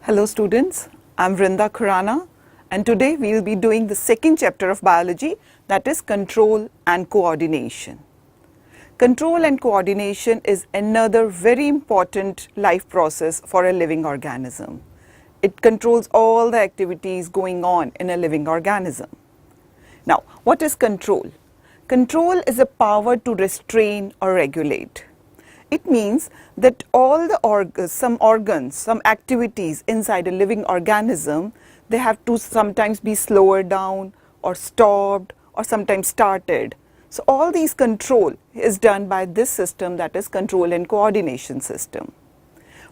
Hello students, I'm Vrinda Khurana and today we will be doing the second chapter of biology, that is control and coordination. Control and coordination is another very important life process for a living organism. It controls all the activities going on in a living organism. Now, what is control? Control is a power to restrain or regulate. It means that all the some activities inside a living organism, they have to sometimes be slowed down or stopped or sometimes started. So all these control is done by this system, that is control and coordination system.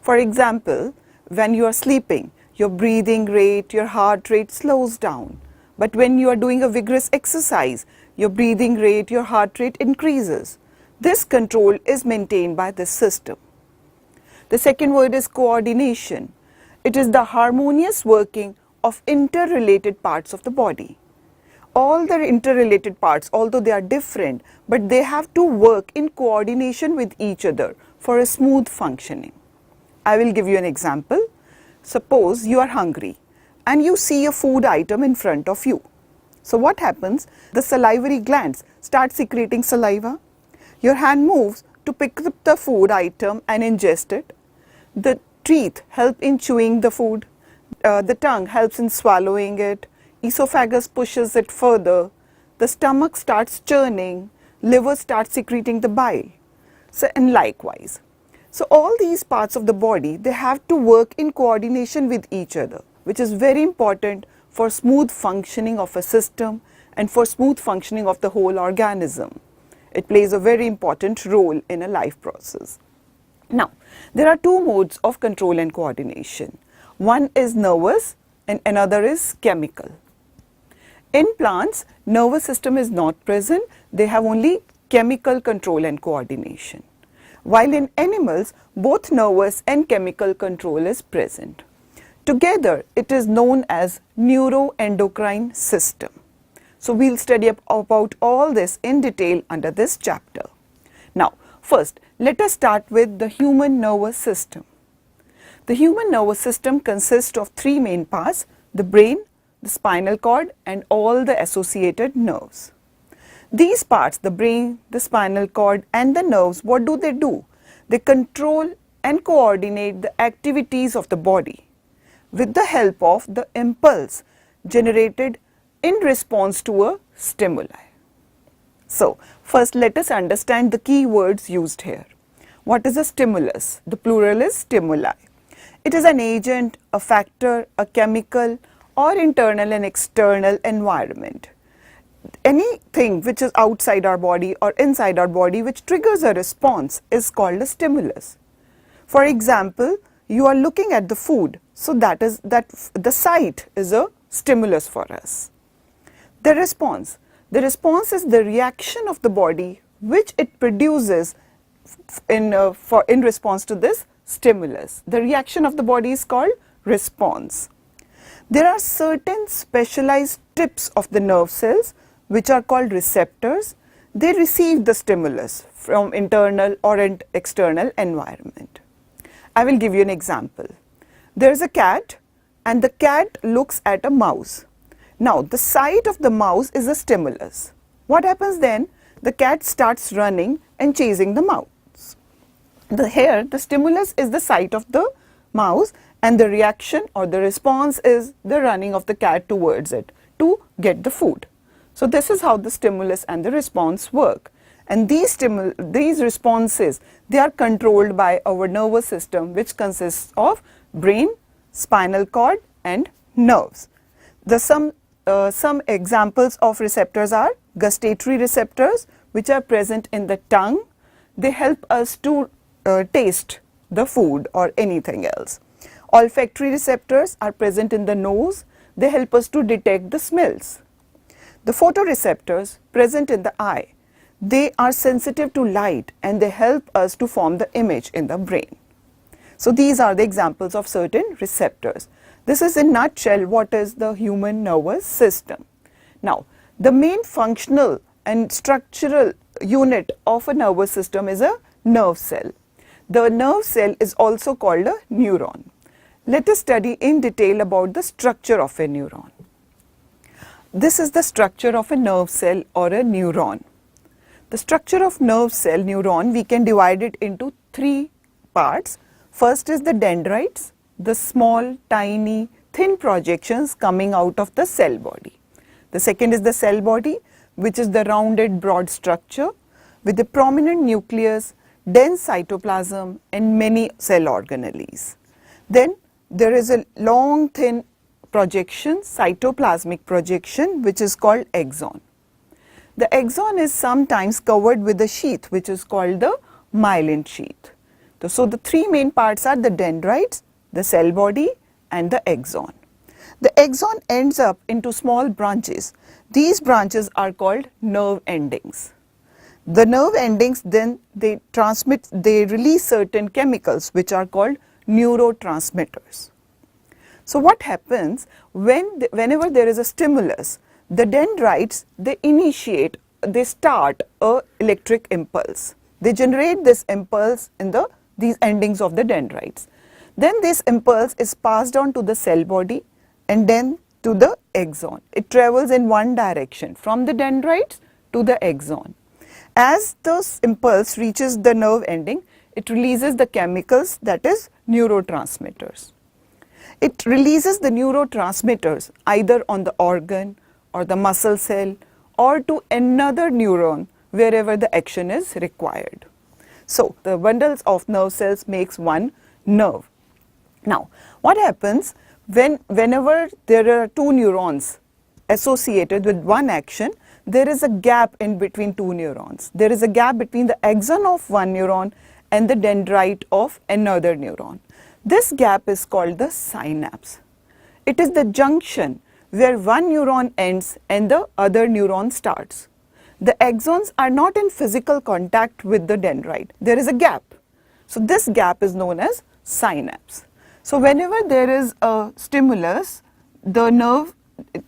For example, when you are sleeping, your breathing rate, your heart rate slows down. But when you are doing a vigorous exercise, your breathing rate, your heart rate increases. This control is maintained by this system. The second word is coordination. It is the harmonious working of interrelated parts of the body. All the interrelated parts, although they are different, but they have to work in coordination with each other for a smooth functioning. I will give you an example. Suppose you are hungry and you see a food item in front of you. So what happens? The salivary glands start secreting saliva. Your hand moves to pick up the food item and ingest it. The teeth help in chewing the food. The tongue helps in swallowing it. Esophagus pushes it further. The stomach starts churning. Liver starts secreting the bile. So, and likewise. So all these parts of the body, they have to work in coordination with each other, which is very important for smooth functioning of a system and for smooth functioning of the whole organism. It plays a very important role in a life process. Now, there are two modes of control and coordination. One is nervous and another is chemical. In plants, nervous system is not present. They have only chemical control and coordination. While in animals, both nervous and chemical control is present. Together, it is known as neuroendocrine system. So we'll study about all this in detail under this chapter. Now, first, let us start with the human nervous system. The human nervous system consists of three main parts: the brain, the spinal cord, and all the associated nerves. These parts, the brain, the spinal cord, and the nerves, what do? They control and coordinate the activities of the body with the help of the impulse generated in response to a stimuli. So, first let us understand the key words used here. What is a stimulus? The plural is stimuli. It is an agent, a factor, a chemical, or internal and external environment. Anything which is outside our body or inside our body which triggers a response is called a stimulus. For example, you are looking at the food, so the sight is a stimulus for us. The response is the reaction of the body which it produces in response to this stimulus. The reaction of the body is called response. There are certain specialized tips of the nerve cells which are called receptors. They receive the stimulus from internal or external environment. I will give you an example. There is a cat and the cat looks at a mouse. Now, the sight of the mouse is a stimulus. What happens then? The cat starts running and chasing the mouse. Here, the stimulus is the sight of the mouse and the reaction or the response is the running of the cat towards it to get the food. So, this is how the stimulus and the response work. And these responses, they are controlled by our nervous system, which consists of brain, spinal cord, and nerves. Some examples of receptors are gustatory receptors, which are present in the tongue. They help us to taste the food or anything else. Olfactory receptors are present in the nose. They help us to detect the smells. The photoreceptors present in the eye, they are sensitive to light and they help us to form the image in the brain. So these are the examples of certain receptors. This is in a nutshell what is the human nervous system. Now, the main functional and structural unit of a nervous system is a nerve cell. The nerve cell is also called a neuron. Let us study in detail about the structure of a neuron. This is the structure of a nerve cell or a neuron. The structure of nerve cell neuron, we can divide it into three parts. First is the dendrites, the small, tiny, thin projections coming out of the cell body. The second is the cell body, which is the rounded broad structure with a prominent nucleus, dense cytoplasm and many cell organelles. Then there is a long thin projection, cytoplasmic projection, which is called axon. The axon is sometimes covered with a sheath which is called the myelin sheath. So the three main parts are the dendrites, the cell body and the axon. The axon ends up into small branches. These branches are called nerve endings. The nerve endings then they release certain chemicals which are called neurotransmitters. So what happens whenever there is a stimulus, the dendrites they start a electric impulse. They generate this impulse in these endings of the dendrites. Then this impulse is passed on to the cell body and then to the axon. It travels in one direction from the dendrites to the axon. As this impulse reaches the nerve ending, it releases the chemicals, that is neurotransmitters. It releases the neurotransmitters either on the organ or the muscle cell or to another neuron wherever the action is required. So the bundles of nerve cells makes one nerve. Now what happens whenever there are two neurons associated with one action, there is a gap in between two neurons. There is a gap between the axon of one neuron and the dendrite of another neuron. This gap is called the synapse. It is the junction where one neuron ends and the other neuron starts. The axons are not in physical contact with the dendrite. There is a gap. So this gap is known as synapse. So whenever there is a stimulus, the nerve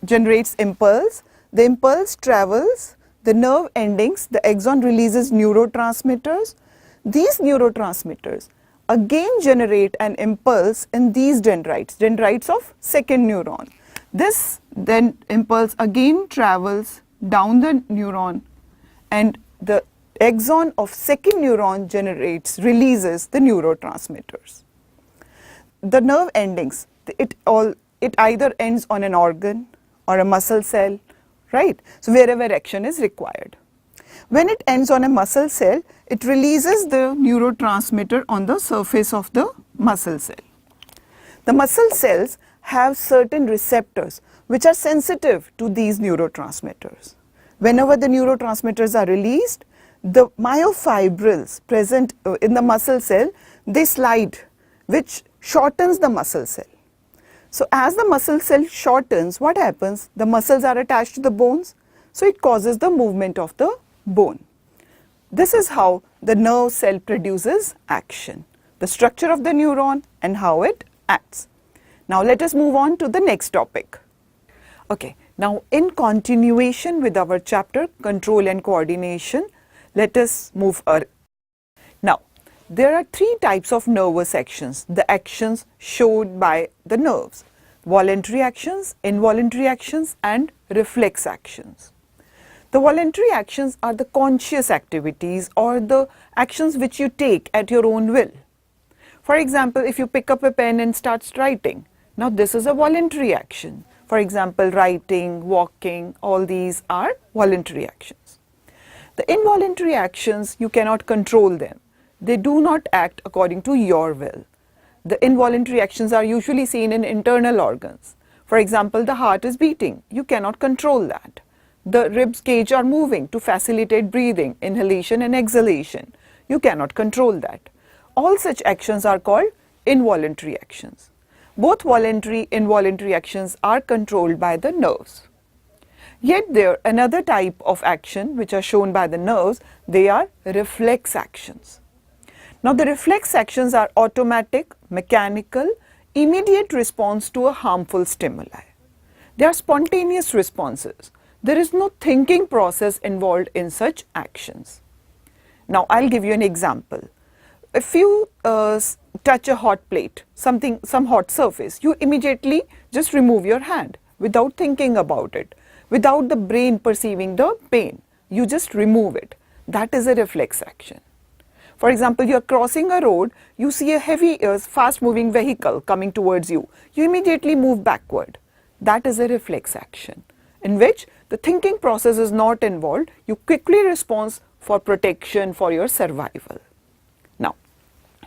generates impulse. The impulse travels, the nerve endings, the axon releases neurotransmitters. These neurotransmitters again generate an impulse in these dendrites of second neuron. This then impulse again travels down the neuron and the axon of second neuron releases the neurotransmitters. The nerve endings, it either ends on an organ or a muscle cell, right? So wherever action is required. When it ends on a muscle cell, it releases the neurotransmitter on the surface of the muscle cell. The muscle cells have certain receptors which are sensitive to these neurotransmitters. Whenever the neurotransmitters are released, the myofibrils present in the muscle cell, they slide, which shortens the muscle cell. So as the muscle cell shortens, what happens? The muscles are attached to the bones, so it causes the movement of the bone. This is how the nerve cell produces action, the structure of the neuron and how it acts. Now let us move on to the next topic. Okay, now in continuation with our chapter Control and Coordination, let us move on. Now there are three types of nervous actions, the actions showed by the nerves: voluntary actions, involuntary actions and reflex actions. The voluntary actions are the conscious activities or the actions which you take at your own will. For example, if you pick up a pen and start writing, now this is a voluntary action. For example, writing, walking, all these are voluntary actions. The involuntary actions, you cannot control them. They do not act according to your will. The involuntary actions are usually seen in internal organs. For example, the heart is beating. You cannot control that. The ribs cage are moving to facilitate breathing, inhalation and exhalation. You cannot control that. All such actions are called involuntary actions. Both voluntary and involuntary actions are controlled by the nerves. Yet there another type of action which are shown by the nerves, they are reflex actions. Now the reflex actions are automatic, mechanical, immediate response to a harmful stimuli. They are spontaneous responses. There is no thinking process involved in such actions. Now I'll give you an example. if you touch a hot plate, some hot surface, you immediately just remove your hand without thinking about it, without the brain perceiving the pain. You just remove it. That is a reflex action. For example, you are crossing a road, you see a heavy, fast moving vehicle coming towards you. You immediately move backward. That is a reflex action in which the thinking process is not involved. You quickly respond for protection, for your survival. Now,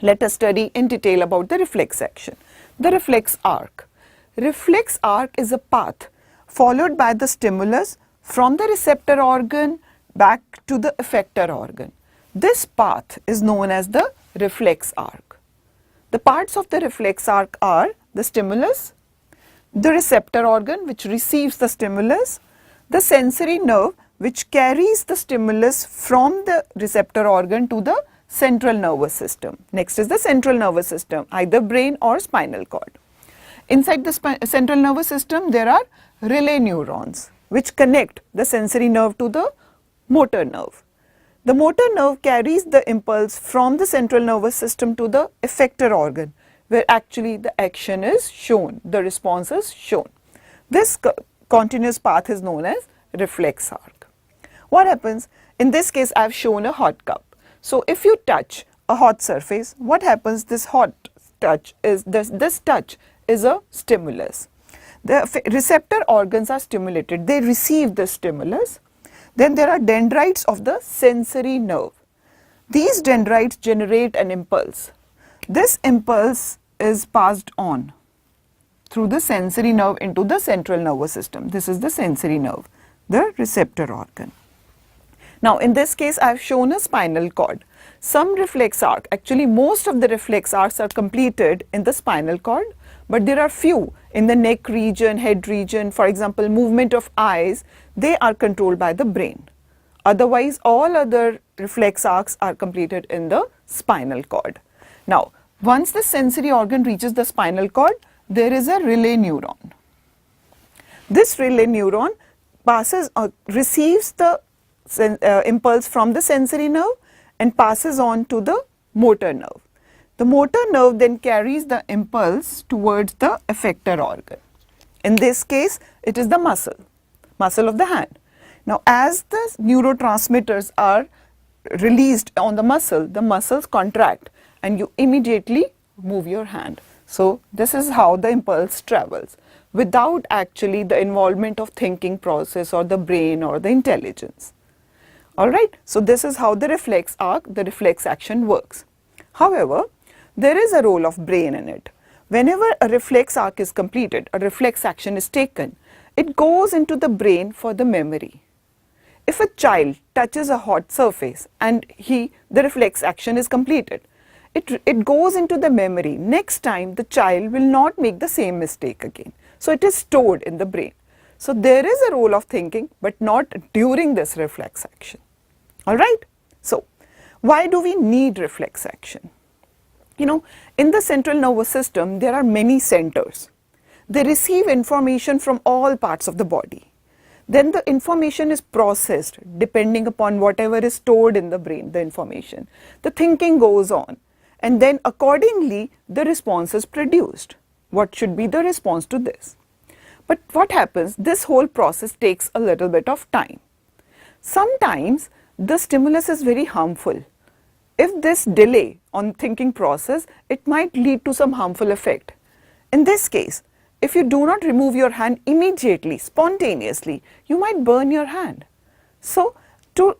let us study in detail about the reflex action. The reflex arc. Reflex arc is a path followed by the stimulus from the receptor organ back to the effector organ. This path is known as the reflex arc. The parts of the reflex arc are the stimulus, the receptor organ which receives the stimulus, the sensory nerve which carries the stimulus from the receptor organ to the central nervous system. Next is the central nervous system, either brain or spinal cord. Inside the central nervous system, there are relay neurons which connect the sensory nerve to the motor nerve. The motor nerve carries the impulse from the central nervous system to the effector organ, where actually the action is shown, the response is shown. This continuous path is known as reflex arc. What happens? In this case, I have shown a hot cup. So if you touch a hot surface, what happens? This touch is a stimulus. The receptor organs are stimulated. They receive the stimulus. Then there are dendrites of the sensory nerve. These dendrites generate an impulse. This impulse is passed on through the sensory nerve into the central nervous system. This is the sensory nerve, the receptor organ. Now in this case, I have shown a spinal cord. Some reflex arc, actually most of the reflex arcs are completed in the spinal cord, but there are few in the neck region, head region. For example, movement of eyes, they are controlled by the brain. Otherwise, all other reflex arcs are completed in the spinal cord. Now, once the sensory organ reaches the spinal cord, there is a relay neuron. This relay neuron receives the impulse from the sensory nerve and passes on to the motor nerve. The motor nerve then carries the impulse towards the effector organ. In this case, it is the muscle of the hand. Now, as the neurotransmitters are released on the muscles contract and you immediately move your hand. So, this is how the impulse travels without actually the involvement of thinking process or the brain or the intelligence. Alright, so this is how the reflex arc, the reflex action works. However, there is a role of brain in it. Whenever a reflex arc is completed, a reflex action is taken, it goes into the brain for the memory. If a child touches a hot surface and the reflex action is completed, it goes into the memory. Next time the child will not make the same mistake again. So it is stored in the brain. So there is a role of thinking, but not during this reflex action. Alright? So why do we need reflex action? You know, in the central nervous system, there are many centers. They receive information from all parts of the body. Then the information is processed depending upon whatever is stored in the brain, the information. The thinking goes on, and then accordingly the response is produced. What should be the response to this? But what happens? This whole process takes a little bit of time. Sometimes the stimulus is very harmful. If this delay on thinking process, it might lead to some harmful effect. In this case, if you do not remove your hand immediately, spontaneously, you might burn your hand. So, to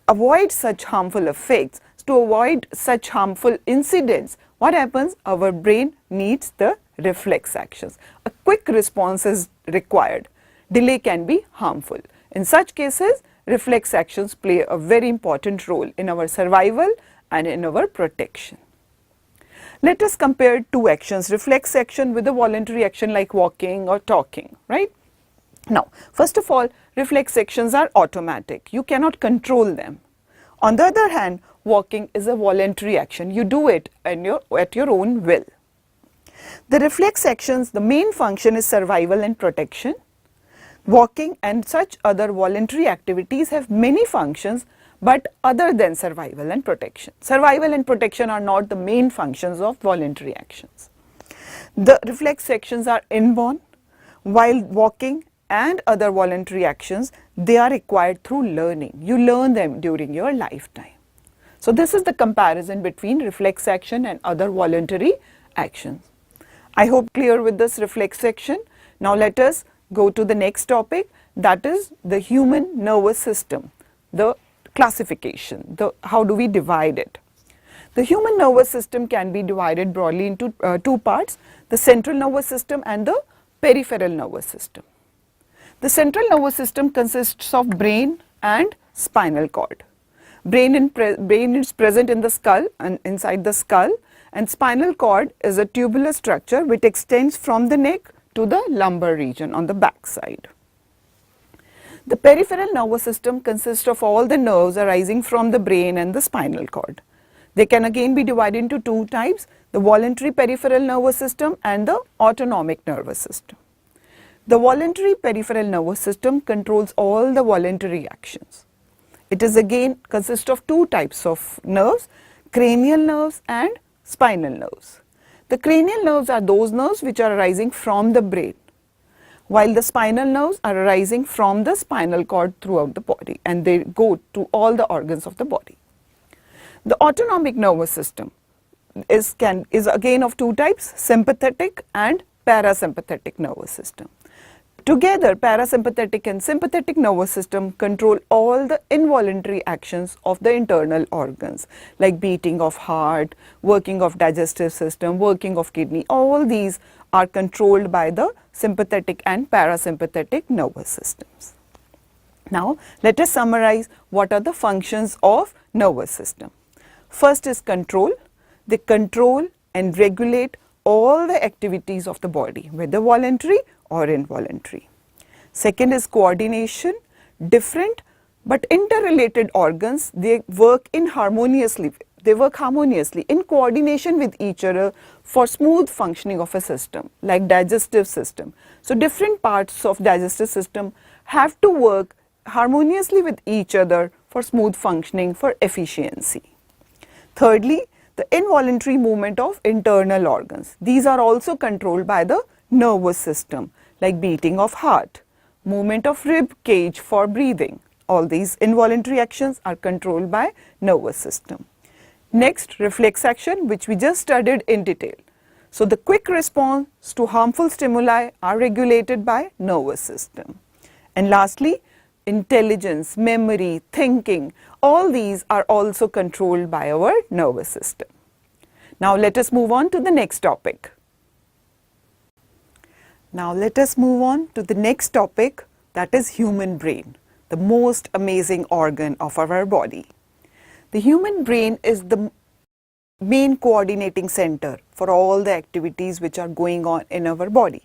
avoid such harmful effects, to avoid such harmful incidents, what happens? Our brain needs the reflex actions. A quick response is required. Delay can be harmful. In such cases, reflex actions play a very important role in our survival and in our protection. Let us compare two actions, reflex action with a voluntary action like walking or talking, right? Now, first of all, reflex actions are automatic. You cannot control them. On the other hand, walking is a voluntary action. You do it at your own will. The reflex actions, the main function is survival and protection. Walking and such other voluntary activities have many functions, but other than survival and protection. Survival and protection are not the main functions of voluntary actions. The reflex sections are inborn, while walking and other voluntary actions, they are acquired through learning. You learn them during your lifetime. So this is the comparison between reflex action and other voluntary actions. I hope clear with this reflex section. Now let us go to the next topic, that is the human nervous system, the classification, how do we divide it. The human nervous system can be divided broadly into two parts, the central nervous system and the peripheral nervous system. The central nervous system consists of brain and spinal cord. Brain is present in the skull and inside the skull, and spinal cord is a tubular structure which extends from the neck to the lumbar region on the back side. The peripheral nervous system consists of all the nerves arising from the brain and the spinal cord. They can again be divided into two types, the voluntary peripheral nervous system and the autonomic nervous system. The voluntary peripheral nervous system controls all the voluntary actions. It is again consists of two types of nerves, cranial nerves and spinal nerves. The cranial nerves are those nerves which are arising from the brain, while the spinal nerves are arising from the spinal cord throughout the body, and they go to all the organs of the body. The autonomic nervous system is again of two types, sympathetic and parasympathetic nervous system. Together, parasympathetic and sympathetic nervous system control all the involuntary actions of the internal organs, like beating of heart, working of digestive system, working of kidney. All these are controlled by the sympathetic and parasympathetic nervous systems. Now, let us summarize what are the functions of nervous system. First is control. They control and regulate all the activities of the body, whether voluntary or involuntary. Second is coordination. Different but interrelated organs, they work harmoniously in coordination with each other for smooth functioning of a system, like digestive system. So different parts of digestive system have to work harmoniously with each other for smooth functioning, for efficiency. Thirdly, the involuntary movement of internal organs. These are also controlled by the nervous system, like beating of heart, movement of rib cage for breathing. All these involuntary actions are controlled by nervous system. Next, reflex action, which we just studied in detail. So the quick response to harmful stimuli are regulated by nervous system. And lastly, intelligence, memory, thinking, all these are also controlled by our nervous system. Now let us move on to the next topic. Now let us move on to the next topic, that is human brain, the most amazing organ of our body. The human brain is the main coordinating center for all the activities which are going on in our body,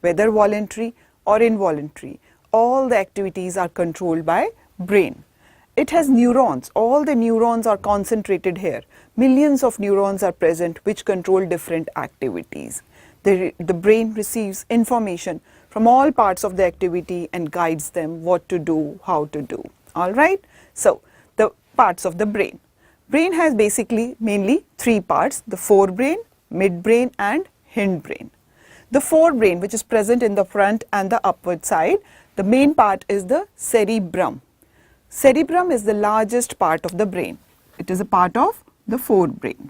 whether voluntary or involuntary. All the activities are controlled by brain. It has neurons. All the neurons are concentrated here. Millions of neurons are present which control different activities. The brain receives information from all parts of the activity and guides them what to do, how to do. Alright? So, the parts of the brain. Brain has basically mainly three parts, the forebrain, midbrain and hindbrain. The forebrain, which is present in the front and the upward side, the main part is the cerebrum. Cerebrum is the largest part of the brain. It is a part of the forebrain.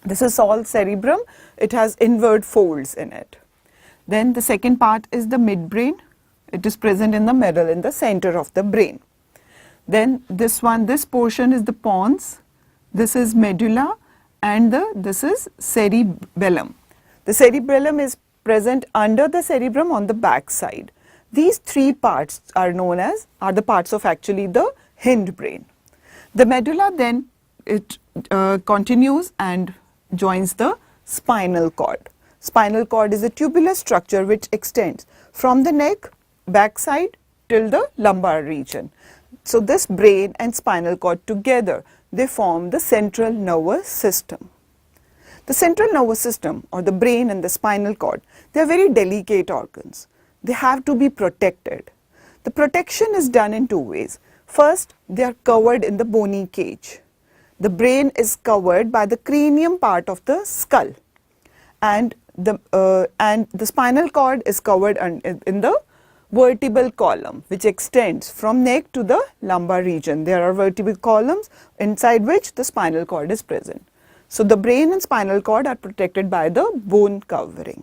This is all cerebrum. It has inward folds in it. Then the second part is the midbrain. It is present in the middle, in the center of the brain. Then this portion is the pons. This is medulla, and this is cerebellum. The cerebellum is present under the cerebrum on the back side. These three parts are the parts of actually the hindbrain. The medulla then it continues and joins the spinal cord. Spinal cord is a tubular structure which extends from the neck, backside till the lumbar region. So this brain and spinal cord together, they form the central nervous system. The central nervous system, or the brain and the spinal cord, they are very delicate organs. They have to be protected. The protection is done in two ways. First, they are covered in the bony cage. The brain is covered by the cranium part of the skull, and the spinal cord is covered in the vertebral column, which extends from neck to the lumbar region. There are vertebral columns inside which the spinal cord is present. So the brain and spinal cord are protected by the bone covering.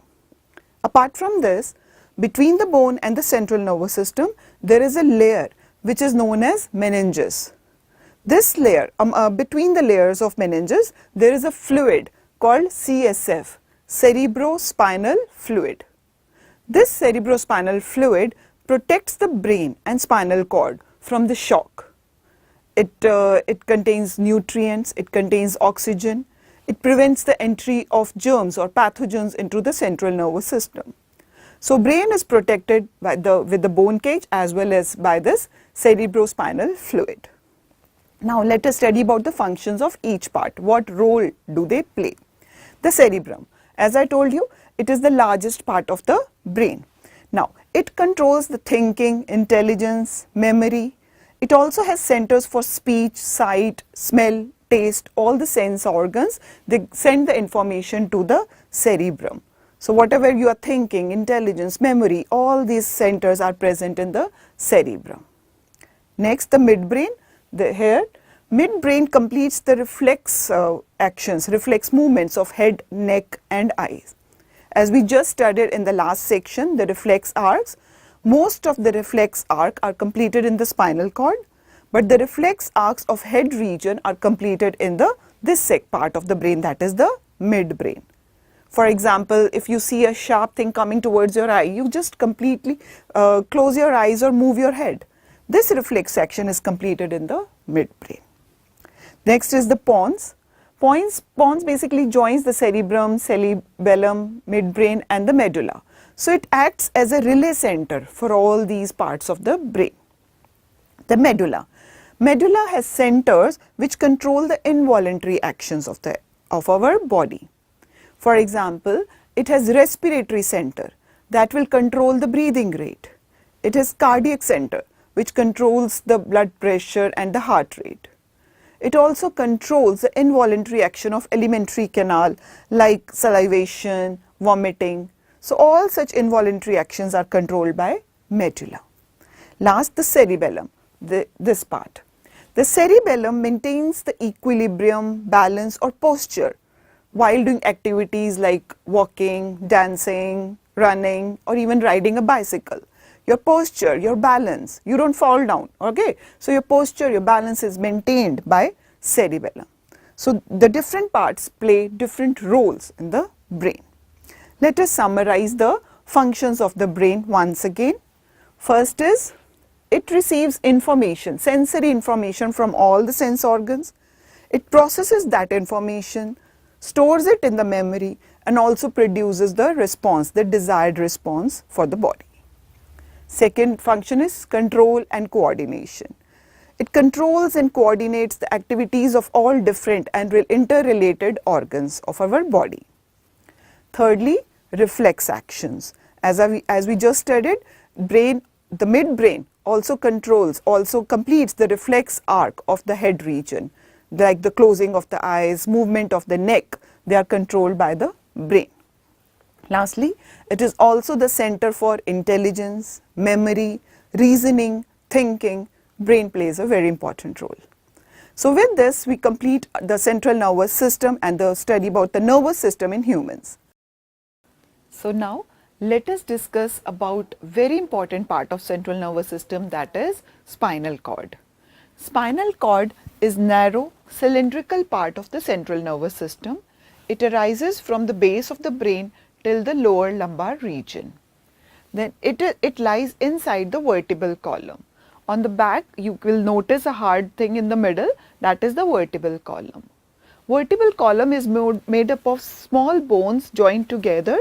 Apart from this, between the bone and the central nervous system, there is a layer which is known as meninges. This layer, between the layers of meninges, there is a fluid called CSF, cerebrospinal fluid. This cerebrospinal fluid protects the brain and spinal cord from the shock. It contains nutrients, it contains oxygen, it prevents the entry of germs or pathogens into the central nervous system. So brain is protected by with the bone cage as well as by this cerebrospinal fluid. Now let us study about the functions of each part. What role do they play? The cerebrum, as I told you, it is the largest part of the brain. Now it controls the thinking, intelligence, memory. It also has centers for speech, sight, smell, taste, all the sense organs. They send the information to the cerebrum. So whatever you are thinking, intelligence, memory, all these centers are present in the cerebrum. Next, the midbrain. Here, midbrain completes the reflex actions, reflex movements of head, neck and eyes. As we just studied in the last section, the reflex arcs, most of the reflex arc are completed in the spinal cord, but the reflex arcs of head region are completed in this part of the brain, that is the midbrain. For example, if you see a sharp thing coming towards your eye, you just completely close your eyes or move your head. This reflex action is completed in the midbrain. Next is the pons. Pons basically joins the cerebrum, cerebellum, midbrain and the medulla. So it acts as a relay center for all these parts of the brain. The medulla. Medulla has centers which control the involuntary actions of our body. For example, it has respiratory center that will control the breathing rate. It has cardiac center which controls the blood pressure and the heart rate. It also controls the involuntary action of alimentary canal like salivation, vomiting. So all such involuntary actions are controlled by medulla. Last, the cerebellum, this part. The cerebellum maintains the equilibrium, balance or posture while doing activities like walking, dancing, running or even riding a bicycle. Your posture, your balance, you don't fall down, okay? So your posture, your balance is maintained by cerebellum. So the different parts play different roles in the brain. Let us summarize the functions of the brain once again. First is, it receives information, sensory information from all the sense organs. It processes that information, stores it in the memory and also produces the response, the desired response for the body. Second function is control and coordination. It controls and coordinates the activities of all different and interrelated organs of our body. Thirdly, reflex actions. As we just studied, the midbrain also completes the reflex arc of the head region, like the closing of the eyes, movement of the neck. They are controlled by the brain. Lastly, it is also the center for intelligence, memory, reasoning, thinking. Brain plays a very important role. So with this, we complete the central nervous system and the study about the nervous system in humans. So now, let us discuss about very important part of central nervous system, that is spinal cord. Spinal cord is narrow cylindrical part of the central nervous system. It arises from the base of the brain till the lower lumbar region. Then it lies inside the vertebral column. On the back, you will notice a hard thing in the middle, that is the vertebral column. Vertebral column is made up of small bones joined together.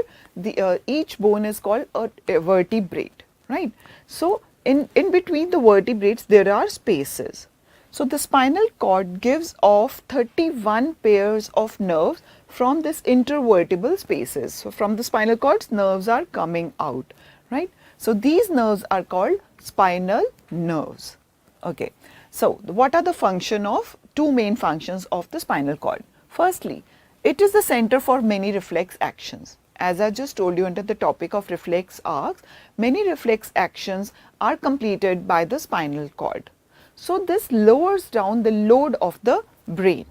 Each bone is called a vertebrate, right? So in between the vertebrates there are spaces. So the spinal cord gives off 31 pairs of nerves from this intervertebral spaces. So from the spinal cords, nerves are coming out, right? So these nerves are called spinal nerves. Okay. So, what are the function of two main functions of the spinal cord? Firstly, it is the center for many reflex actions. As I just told you under the topic of reflex arcs, many reflex actions are completed by the spinal cord. So, this lowers down the load of the brain.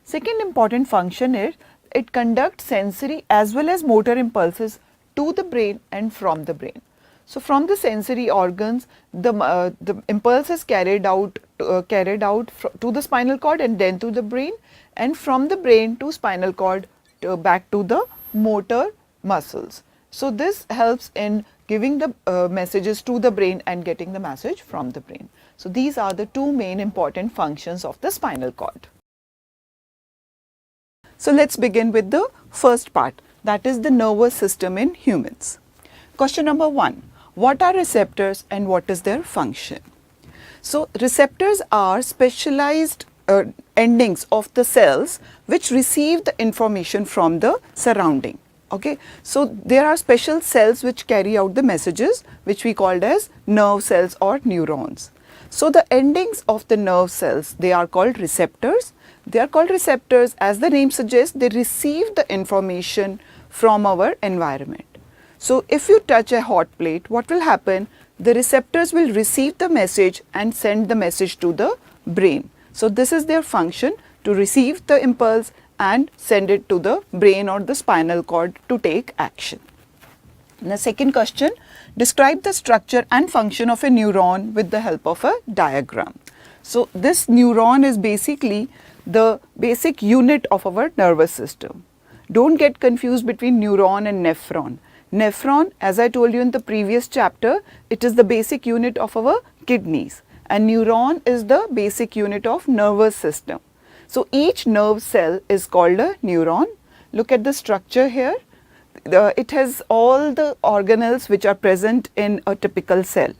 Second important function is it conducts sensory as well as motor impulses to the brain and from the brain. So, from the sensory organs, the impulse is carried out to the spinal cord and then to the brain, and from the brain to spinal cord back to the motor muscles. So, this helps in giving the messages to the brain and getting the message from the brain. So, these are the two main important functions of the spinal cord. So, let us begin with the first part, that is the nervous system in humans. Question number 1. What are receptors and what is their function? So, receptors are specialized endings of the cells which receive the information from the surrounding. Okay. So, there are special cells which carry out the messages which we called as nerve cells or neurons. So, the endings of the nerve cells, they are called receptors. They are called receptors, as the name suggests, they receive the information from our environment. So, if you touch a hot plate, what will happen? The receptors will receive the message and send the message to the brain. So, this is their function, to receive the impulse and send it to the brain or the spinal cord to take action. And the second question, describe the structure and function of a neuron with the help of a diagram. So, this neuron is basically the basic unit of our nervous system. Don't get confused between neuron and nephron. Nephron, as I told you in the previous chapter, it is the basic unit of our kidneys, and neuron is the basic unit of nervous system. So, each nerve cell is called a neuron. Look at the structure here. It has all the organelles which are present in a typical cell.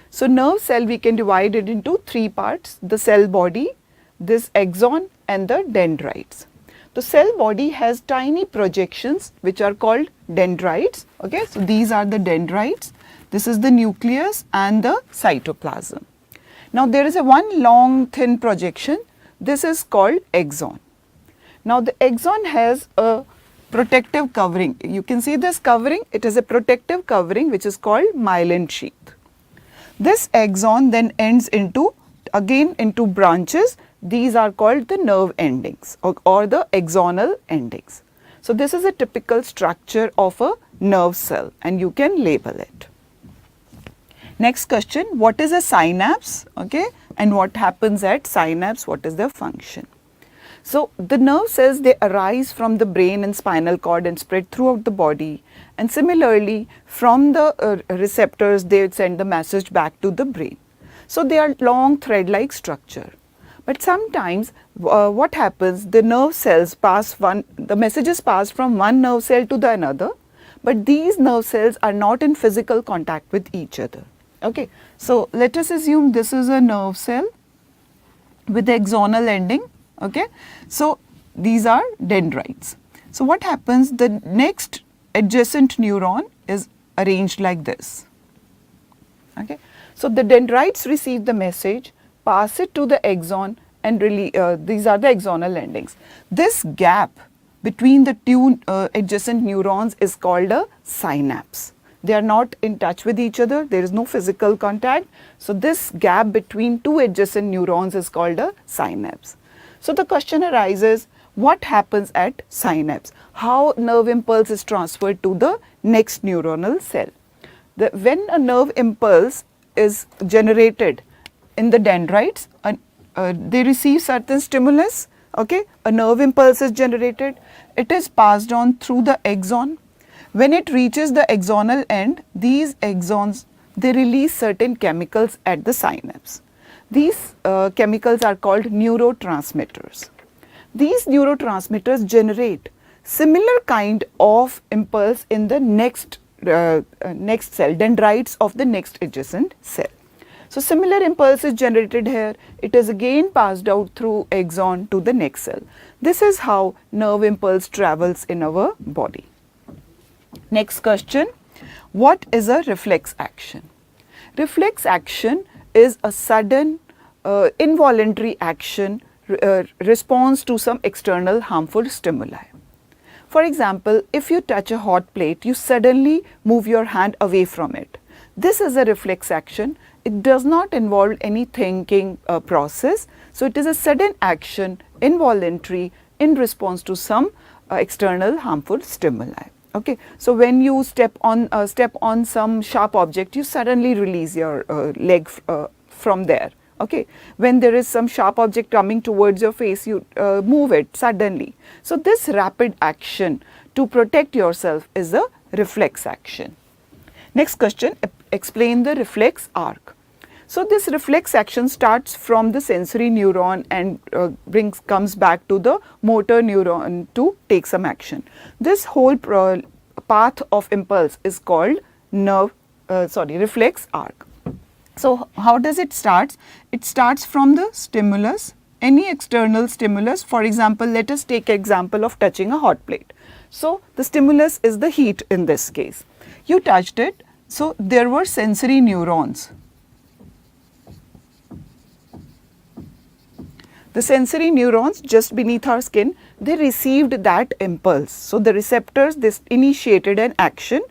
So, nerve cell we can divide it into three parts, the cell body, this axon and the dendrites. The cell body has tiny projections which are called dendrites. Okay. So, these are the dendrites, this is the nucleus and the cytoplasm. Now, there is a one long thin projection, this is called axon. Now, the axon has a protective covering. You can see this covering, it is a protective covering which is called myelin sheath. This axon then ends into branches. These are called the nerve endings or the axonal endings. So, this is a typical structure of a nerve cell and you can label it. Next question, what is a synapse, okay, and what happens at synapse, what is their function? So, the nerve cells, they arise from the brain and spinal cord and spread throughout the body, and similarly from the receptors they send the message back to the brain. So, they are long thread like structure. But sometimes what happens, the nerve cells the message is passed from one nerve cell to the another, but these nerve cells are not in physical contact with each other. Okay. So, let us assume this is a nerve cell with the axonal ending. Okay. So, these are dendrites. So, what happens, the next adjacent neuron is arranged like this. Okay. So, the dendrites receive the message, pass it to the axon and these are the axonal endings. This gap between the two adjacent neurons is called a synapse. They are not in touch with each other, there is no physical contact. So, this gap between two adjacent neurons is called a synapse. So, the question arises, what happens at synapse? How nerve impulse is transferred to the next neuronal cell? When a nerve impulse is generated in the dendrites, they receive certain stimulus, okay, a nerve impulse is generated, it is passed on through the axon. When it reaches the axonal end, these axons, they release certain chemicals at the synapse. These chemicals are called neurotransmitters. These neurotransmitters generate similar kind of impulse in the next cell, dendrites of the next adjacent cell. So, similar impulse is generated here, it is again passed out through axon to the next cell. This is how nerve impulse travels in our body. Next question, what is a reflex action? Reflex action is a sudden involuntary action responds to some external harmful stimuli. For example, if you touch a hot plate, you suddenly move your hand away from it. This is a reflex action. It does not involve any thinking process. So, it is a sudden action, involuntary, in response to some external harmful stimuli. Okay. So, when you step on some sharp object, you suddenly release your leg from there. Okay. When there is some sharp object coming towards your face, you move it suddenly. So, this rapid action to protect yourself is a reflex action. Next question, explain the reflex arc. So, this reflex action starts from the sensory neuron and comes back to the motor neuron to take some action. This whole path of impulse is called reflex arc. So, how does it start? It starts from the stimulus, any external stimulus. For example, let us take example of touching a hot plate. So, the stimulus is the heat in this case. You touched it, so there were sensory neurons. The sensory neurons just beneath our skin, they received that impulse. So, the receptors, this initiated an action,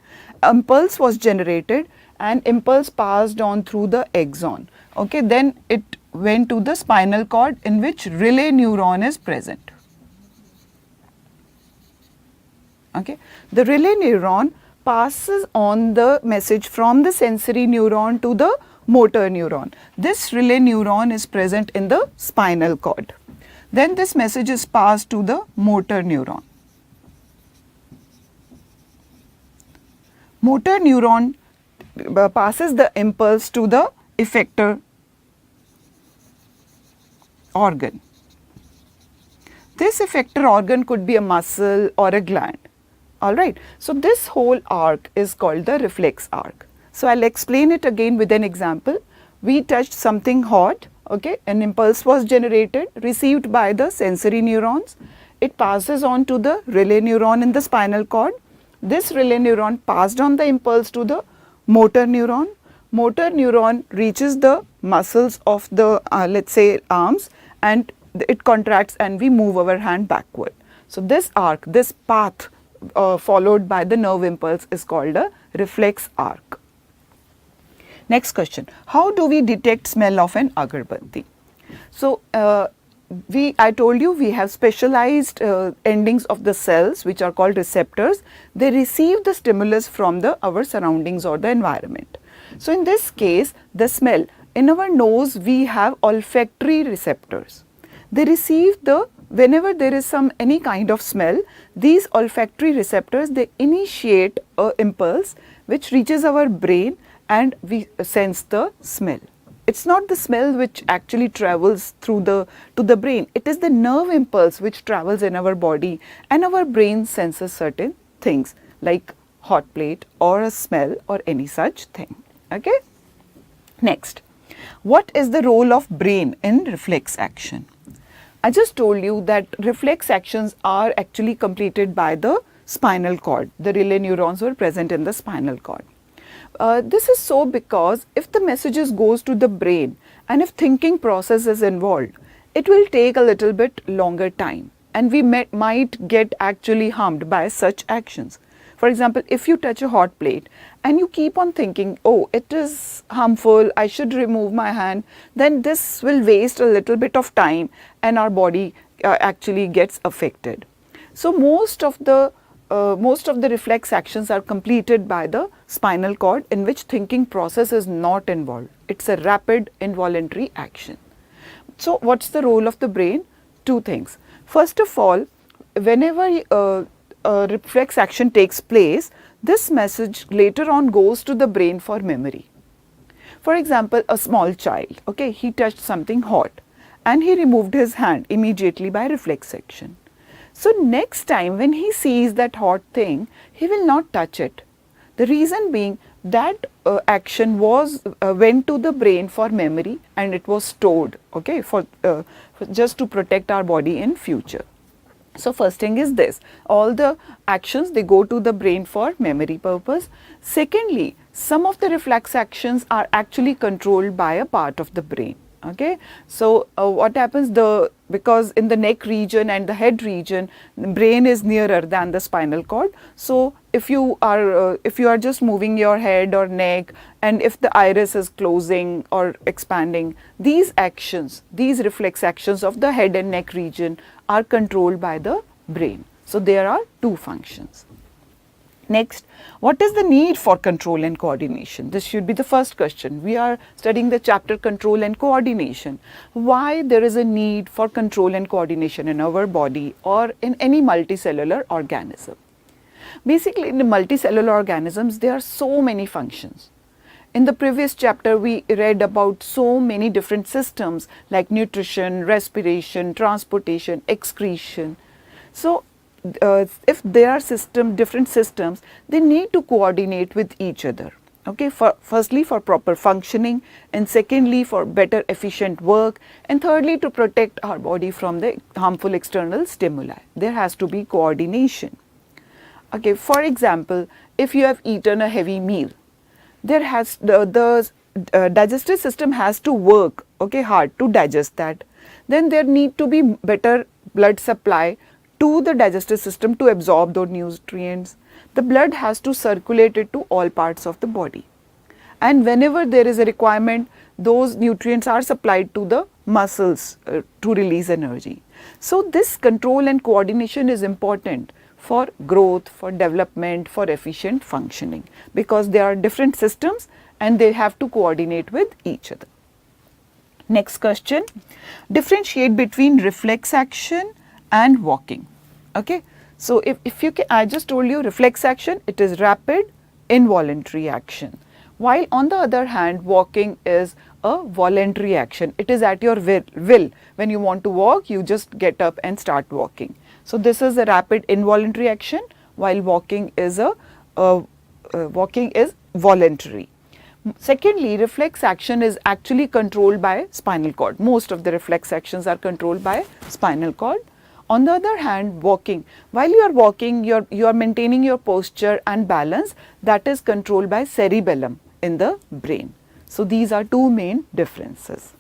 impulse was generated and impulse passed on through the axon. Okay, then it went to the spinal cord in which relay neuron is present. Okay, the relay neuron passes on the message from the sensory neuron to the motor neuron. This relay neuron is present in the spinal cord. Then this message is passed to the motor neuron. Motor neuron passes the impulse to the effector organ. This effector organ could be a muscle or a gland. Alright. So, this whole arc is called the reflex arc. So, I will explain it again with an example. We touched something hot, okay, an impulse was generated, received by the sensory neurons. It passes on to the relay neuron in the spinal cord. This relay neuron passed on the impulse to the motor neuron. Motor neuron reaches the muscles of the let us say arms and it contracts and we move our hand backward. So, this arc, this path followed by the nerve impulse is called a reflex arc. Next question, how do we detect smell of an agarbatti? So, I told you we have specialized endings of the cells which are called receptors. They receive the stimulus from our surroundings or the environment. So, in this case the smell, in our nose we have olfactory receptors. They receive whenever there is any kind of smell, these olfactory receptors, they initiate a impulse which reaches our brain and we sense the smell. It is not the smell which actually travels to the brain, it is the nerve impulse which travels in our body and our brain senses certain things like hot plate or a smell or any such thing. Okay? Next, what is the role of brain in reflex action? I just told you that reflex actions are actually completed by the spinal cord. The relay neurons were present in the spinal cord. This is so because if the messages goes to the brain and if thinking process is involved, it will take a little bit longer time and we might get actually harmed by such actions. For example, if you touch a hot plate and you keep on thinking, oh, it is harmful, I should remove my hand, then this will waste a little bit of time and our body actually gets affected. So, most of the reflex actions are completed by the spinal cord in which thinking process is not involved. It is a rapid involuntary action. So, what is the role of the brain? Two things. First of all, whenever reflex action takes place, this message later on goes to the brain for memory. For example, a small child, okay, he touched something hot and he removed his hand immediately by reflex action. So, next time when he sees that hot thing, he will not touch it. The reason being that action went to the brain for memory and it was stored, okay, for just to protect our body in future. So, first thing is this, all the actions they go to the brain for memory purpose. Secondly, some of the reflex actions are actually controlled by a part of the brain. Okay, so what happens, because in the neck region and the head region, the brain is nearer than the spinal cord. So if you are just moving your head or neck, and if the iris is closing or expanding, these actions, these reflex actions of the head and neck region are controlled by the brain. So there are two functions. Next, what is the need for control and coordination? This should be the first question. We are studying the chapter control and coordination. Why there is a need for control and coordination in our body or in any multicellular organism? Basically, in the multicellular organisms, there are so many functions. In the previous chapter, we read about so many different systems like nutrition, respiration, transportation, excretion. So if there are different systems, they need to coordinate with each other. Okay, firstly for proper functioning, and secondly for better efficient work, and thirdly to protect our body from the harmful external stimuli. There has to be coordination. Okay, for example, if you have eaten a heavy meal, there has the digestive system has to work hard to digest that. Then there need to be better blood supply to the digestive system to absorb those nutrients. The blood has to circulate it to all parts of the body, and whenever there is a requirement, those nutrients are supplied to the muscles to release energy. So this control and coordination is important for growth, for development, for efficient functioning, because there are different systems and they have to coordinate with each other. Next question, differentiate between reflex action and walking. Okay, so if you can, I just told you reflex action, it is rapid involuntary action, while on the other hand walking is a voluntary action. It is at your will. When you want to walk, you just get up and start walking. So this is a rapid involuntary action, while walking is voluntary. Secondly, reflex action is actually controlled by spinal cord. Most of the reflex actions are controlled by spinal cord. On the other hand, walking, while you are walking, you are maintaining your posture and balance, that is controlled by cerebellum in the brain. So these are two main differences.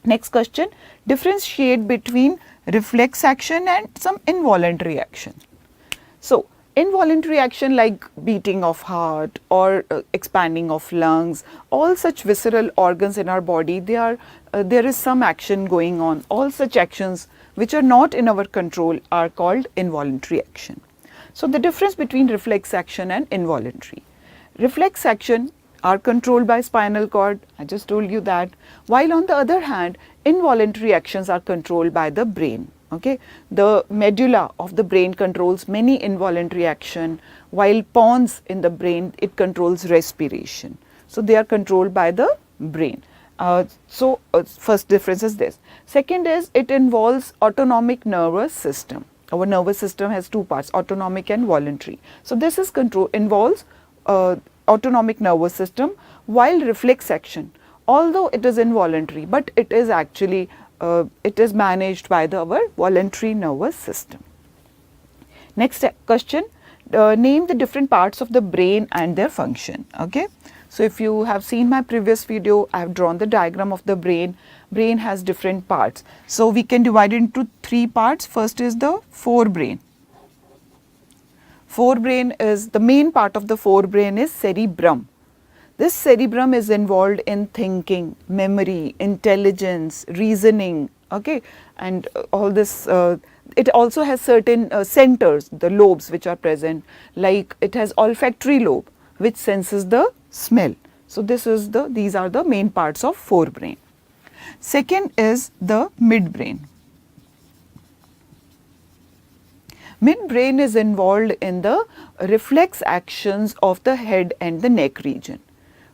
Next question, differentiate between reflex action and some involuntary action. So involuntary action like beating of heart or expanding of lungs, all such visceral organs in our body, there is some action going on. All such actions which are not in our control are called involuntary action. So the difference between reflex action and involuntary. Reflex action are controlled by spinal cord, I just told you that, while on the other hand involuntary actions are controlled by the brain. Okay, the medulla of the brain controls many involuntary action, while pons in the brain, it controls respiration. So they are controlled by the brain. First difference is this. Second is it involves autonomic nervous system. Our nervous system has two parts, autonomic and voluntary. So this is involves autonomic nervous system, while reflex action, although it is involuntary, but it is actually it is managed by our voluntary nervous system. Next question, name the different parts of the brain and their function. Okay, so if you have seen my previous video, I have drawn the diagram of the brain. Brain has different parts, so we can divide it into three parts. First is the forebrain. Forebrain is the main part of the forebrain is cerebrum. This cerebrum is involved in thinking, memory, intelligence, reasoning, okay, and all this. It also has certain centers, the lobes which are present, like it has olfactory lobe which senses the smell. So these are the main parts of forebrain. Second is the midbrain. Midbrain is involved in the reflex actions of the head and the neck region.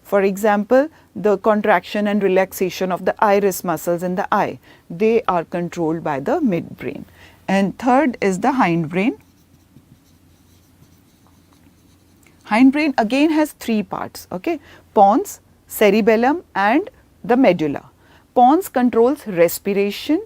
For example, the contraction and relaxation of the iris muscles in the eye, they are controlled by the midbrain. And third is the hindbrain. Hindbrain again has three parts, okay, pons, cerebellum and the medulla. Pons controls respiration,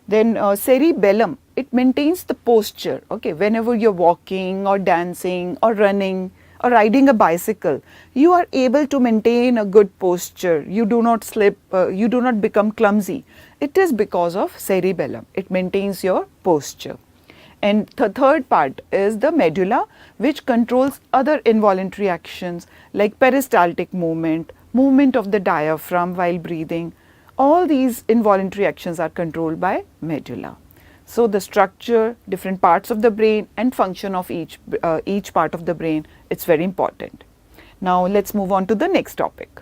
then cerebellum, it maintains the posture, okay, whenever you're walking or dancing or running or riding a bicycle, you are able to maintain a good posture, you do not slip, you do not become clumsy. It is because of cerebellum. It maintains your posture. And the third part is the medulla, which controls other involuntary actions like peristaltic movement, movement of the diaphragm while breathing. All these involuntary actions are controlled by medulla. So, the structure, different parts of the brain and function of each part of the brain, it's very important. Now, let's move on to the next topic.